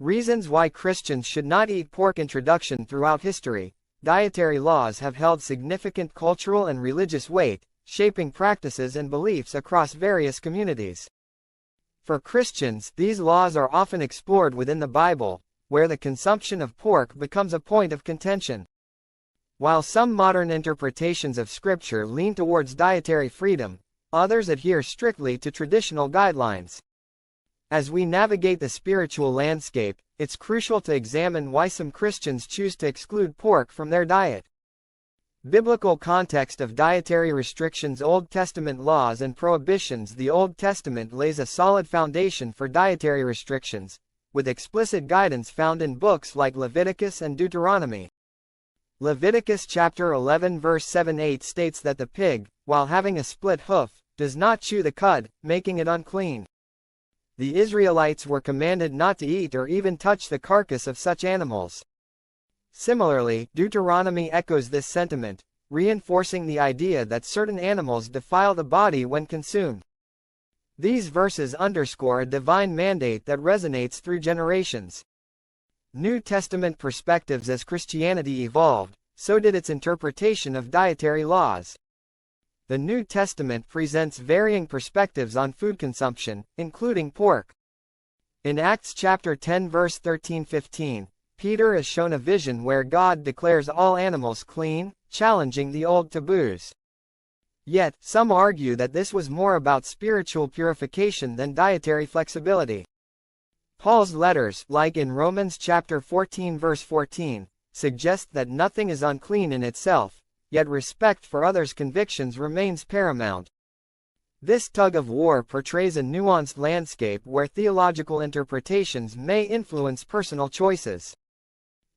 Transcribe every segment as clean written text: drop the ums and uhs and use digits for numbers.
Reasons why Christians should not eat pork. Introduction. Throughout history, dietary laws have held significant cultural and religious weight, shaping practices and beliefs across various communities. For Christians, these laws are often explored within the Bible, where the consumption of pork becomes a point of contention. While some modern interpretations of Scripture lean towards dietary freedom, others adhere strictly to traditional guidelines. As we navigate the spiritual landscape, it's crucial to examine why some Christians choose to exclude pork from their diet. Biblical context of dietary restrictions. Old Testament laws and prohibitions. The Old Testament lays a solid foundation for dietary restrictions, with explicit guidance found in books like Leviticus and Deuteronomy. Leviticus chapter 11 verse 7-8 states that the pig, while having a split hoof, does not chew the cud, making it unclean. The Israelites were commanded not to eat or even touch the carcass of such animals. Similarly, Deuteronomy echoes this sentiment, reinforcing the idea that certain animals defile the body when consumed. These verses underscore a divine mandate that resonates through generations. New Testament perspectives. As Christianity evolved, so did its interpretation of dietary laws. The New Testament presents varying perspectives on food consumption, including pork. In Acts chapter 10 verse 13-15, Peter is shown a vision where God declares all animals clean, challenging the old taboos. Yet, some argue that this was more about spiritual purification than dietary flexibility. Paul's letters, like in Romans chapter 14 verse 14, suggest that nothing is unclean in itself, yet respect for others' convictions remains paramount. This tug-of-war portrays a nuanced landscape where theological interpretations may influence personal choices.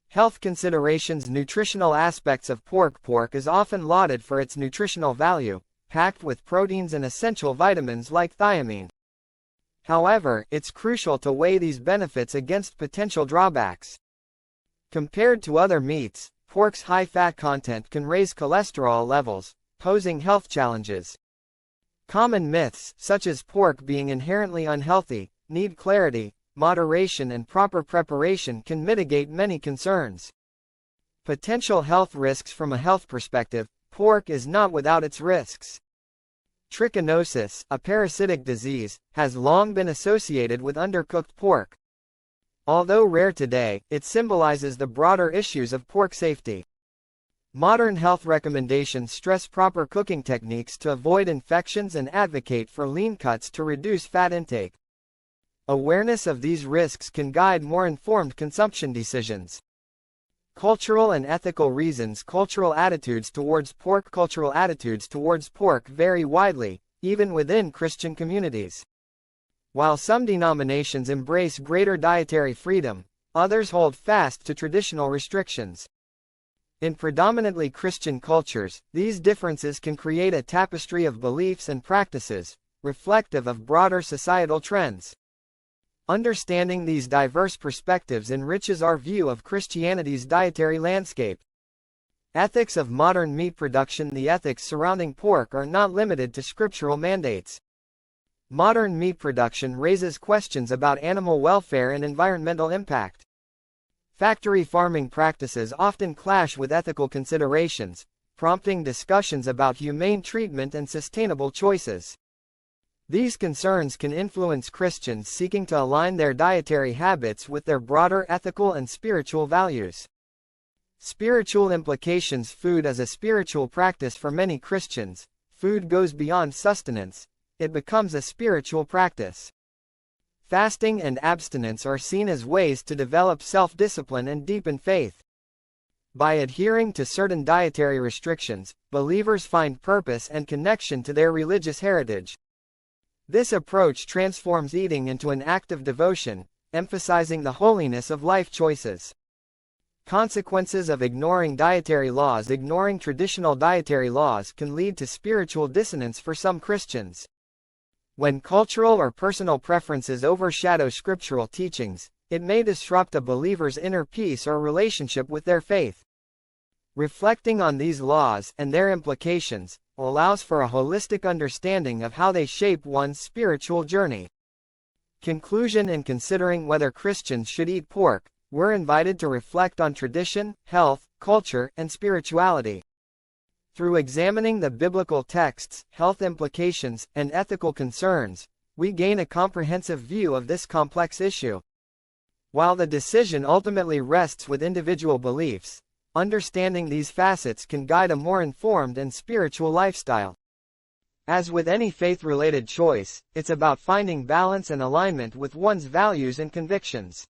Health considerations. Nutritional aspects of pork. Pork is often lauded for its nutritional value, packed with proteins and essential vitamins like thiamine. However, it's crucial to weigh these benefits against potential drawbacks. Compared to other meats, pork's high fat content can raise cholesterol levels, posing health challenges. Common myths, such as pork being inherently unhealthy, need clarity, moderation and proper preparation can mitigate many concerns. Potential health risks. From a health perspective, pork is not without its risks. Trichinosis, a parasitic disease, has long been associated with undercooked pork. Although rare today, it symbolizes the broader issues of pork safety. Modern health recommendations stress proper cooking techniques to avoid infections and advocate for lean cuts to reduce fat intake. Awareness of these risks can guide more informed consumption decisions. Cultural and ethical reasons. Cultural attitudes towards pork. Cultural attitudes towards pork vary widely, even within Christian communities. While some denominations embrace greater dietary freedom, others hold fast to traditional restrictions. In predominantly Christian cultures, these differences can create a tapestry of beliefs and practices, reflective of broader societal trends. Understanding these diverse perspectives enriches our view of Christianity's dietary landscape. Ethics of modern meat production. The ethics surrounding pork are not limited to scriptural mandates. Modern meat production raises questions about animal welfare and environmental impact. Factory farming practices often clash with ethical considerations, prompting discussions about humane treatment and sustainable choices. These concerns can influence Christians seeking to align their dietary habits with their broader ethical and spiritual values. Spiritual implications. Food as a spiritual practice. For many Christians, food goes beyond sustenance, it becomes a spiritual practice. Fasting and abstinence are seen as ways to develop self-discipline and deepen faith. By adhering to certain dietary restrictions, believers find purpose and connection to their religious heritage. This approach transforms eating into an act of devotion, emphasizing the holiness of life choices. Consequences of ignoring dietary laws. Ignoring traditional dietary laws can lead to spiritual dissonance for some Christians. When cultural or personal preferences overshadow scriptural teachings, it may disrupt a believer's inner peace or relationship with their faith. Reflecting on these laws and their implications allows for a holistic understanding of how they shape one's spiritual journey. Conclusion: in considering whether Christians should eat pork, we're invited to reflect on tradition, health, culture, and spirituality. Through examining the biblical texts, health implications, and ethical concerns, we gain a comprehensive view of this complex issue. While the decision ultimately rests with individual beliefs, understanding these facets can guide a more informed and spiritual lifestyle. As with any faith-related choice, it's about finding balance and alignment with one's values and convictions.